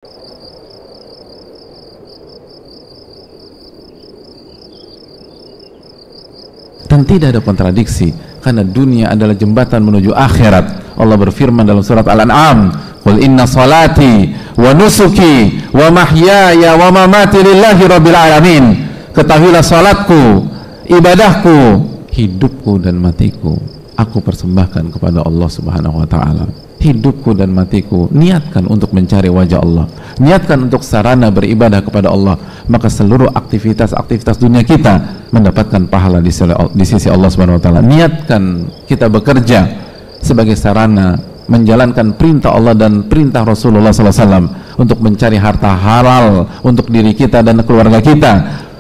Dan tidak ada kontradiksi, karena dunia adalah jembatan menuju akhirat. Allah berfirman dalam surat Al-An'am, "Qul inna salati wa nusuki wa mahyaya wa mamati lillahi rabbil alamin." Ketahuilah salatku, ibadahku, hidupku dan matiku aku persembahkan kepada Allah Subhanahu wa taala. Hidupku dan matiku niatkan untuk mencari wajah Allah, niatkan untuk sarana beribadah kepada Allah, maka seluruh aktivitas dunia kita mendapatkan pahala di sisi Allah Subhanahu wa taala. Niatkan kita bekerja sebagai sarana menjalankan perintah Allah dan perintah Rasulullah SAW untuk mencari harta halal untuk diri kita dan keluarga kita,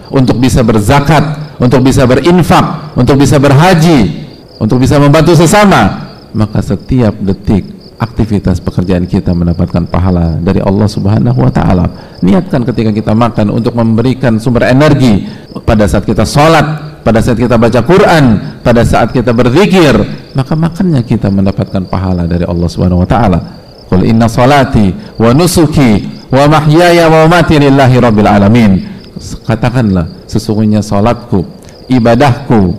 untuk bisa berzakat, untuk bisa berinfak, untuk bisa berhaji, untuk bisa membantu sesama, maka setiap detik aktivitas pekerjaan kita mendapatkan pahala dari Allah Subhanahu wa taala. Niatkan ketika kita makan untuk memberikan sumber energi, pada saat kita sholat, pada saat kita baca Quran, pada saat kita berzikir, maka makannya kita mendapatkan pahala dari Allah Subhanahu wa taala. Qul inna salati wa nusuki wa mahyaya wa mamati lillahi rabbil alamin. Katakanlah, sesungguhnya salatku, ibadahku,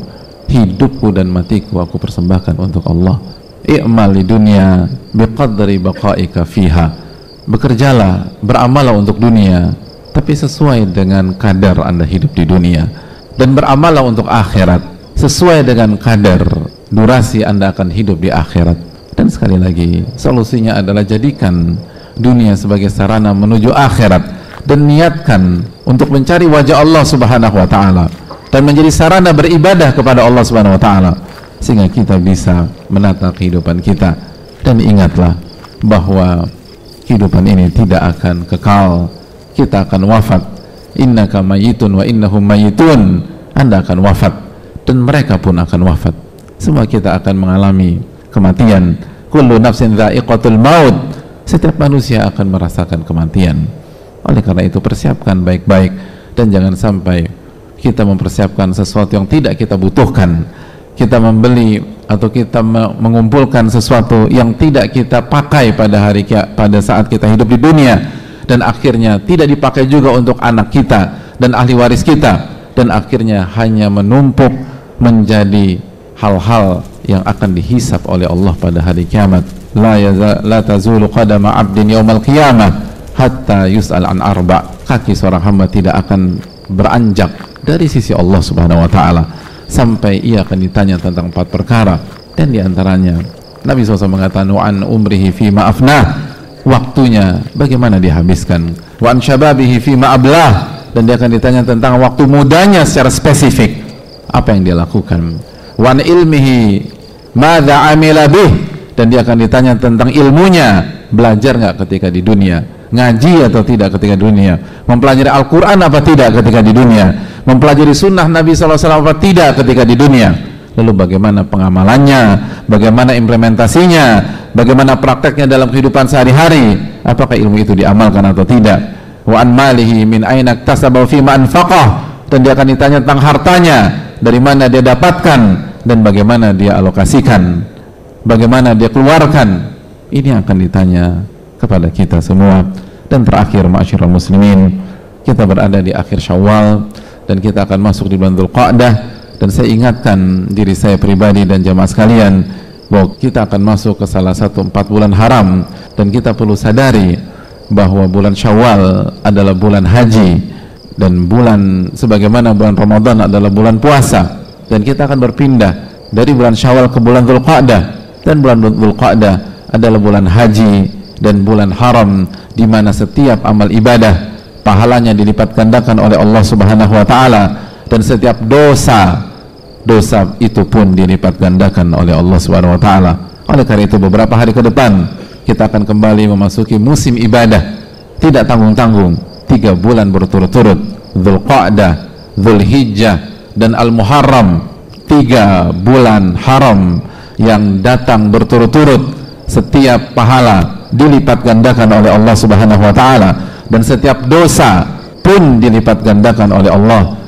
hidupku dan matiku aku persembahkan untuk Allah. I'mal di dunia biqadri baqaika fiha. Bekerjalah, beramallah untuk dunia, tapi sesuai dengan kadar Anda hidup di dunia, dan beramallah untuk akhirat sesuai dengan kadar durasi Anda akan hidup di akhirat. Dan sekali lagi, solusinya adalah jadikan dunia sebagai sarana menuju akhirat, dan niatkan untuk mencari wajah Allah Subhanahu wa taala dan menjadi sarana beribadah kepada Allah Subhanahu wa taala, sehingga kita bisa menata kehidupan kita. Dan ingatlah bahwa kehidupan ini tidak akan kekal, kita akan wafat. Innaka mayyitun wa innahum mayyitun. Anda akan wafat dan mereka pun akan wafat. Semua kita akan mengalami kematian. Kullu nafsin dha'iqatul maut. Setiap manusia akan merasakan kematian. Oleh karena itu, persiapkan baik-baik, dan jangan sampai kita mempersiapkan sesuatu yang tidak kita butuhkan. Kita membeli atau kita mengumpulkan sesuatu yang tidak kita pakai pada saat kita hidup di dunia, dan akhirnya tidak dipakai juga untuk anak kita dan ahli waris kita, dan akhirnya hanya menumpuk menjadi hal-hal yang akan dihisap oleh Allah pada hari kiamat. La tazulu qadama 'abdin yaumal qiyamah hatta yus'al an arba. Kaki seorang hamba tidak akan beranjak dari sisi Allah Subhanahu wa taala sampai ia akan ditanya tentang 4 perkara, dan diantaranya Nabi SAW mengatakan, wa an umrihi fima afnah, waktunya bagaimana dihabiskan, wa an syababihi fima ablah, dan dia akan ditanya tentang waktu mudanya secara spesifik, apa yang dia lakukan, wa an ilmihi madza amila bih, dan dia akan ditanya tentang ilmunya, belajar nggak ketika di dunia, ngaji atau tidak ketika di dunia, mempelajari Al-Quran apa tidak ketika di dunia, mempelajari sunnah Nabi SAW apa tidak ketika di dunia, lalu bagaimana pengamalannya, bagaimana implementasinya, bagaimana prakteknya dalam kehidupan sehari-hari, apakah ilmu itu diamalkan atau tidak. Wa an malihi min aina iktasaba fi ma anfaqah, dan dia akan ditanya tentang hartanya, dari mana dia dapatkan dan bagaimana dia alokasikan, bagaimana dia keluarkan. Ini akan ditanya kepada kita semua. Dan terakhir, ma'asyiral muslimin, kita berada di akhir Syawal dan kita akan masuk di bulan Dzulqa'dah, dan saya ingatkan diri saya pribadi dan jamaah sekalian bahwa kita akan masuk ke salah satu 4 bulan haram, dan kita perlu sadari bahwa bulan Syawal adalah bulan haji, dan bulan sebagaimana bulan Ramadan adalah bulan puasa, dan kita akan berpindah dari bulan Syawal ke bulan Dzulqa'dah, dan bulan Dzulqa'dah adalah bulan haji dan bulan haram, di mana setiap amal ibadah pahalanya dilipat gandakan oleh Allah Subhanahu wa taala, dan setiap dosa itu pun dilipat gandakan oleh Allah Subhanahu wa taala. Oleh karena itu, beberapa hari ke depan kita akan kembali memasuki musim ibadah tidak tanggung-tanggung, 3 bulan berturut-turut, Dzulqa'dah, Dzulhijjah dan Al-Muharram, 3 bulan haram yang datang berturut-turut. Setiap pahala dilipat gandakan oleh Allah Subhanahu wa taala, dan setiap dosa pun dilipat gandakan oleh Allah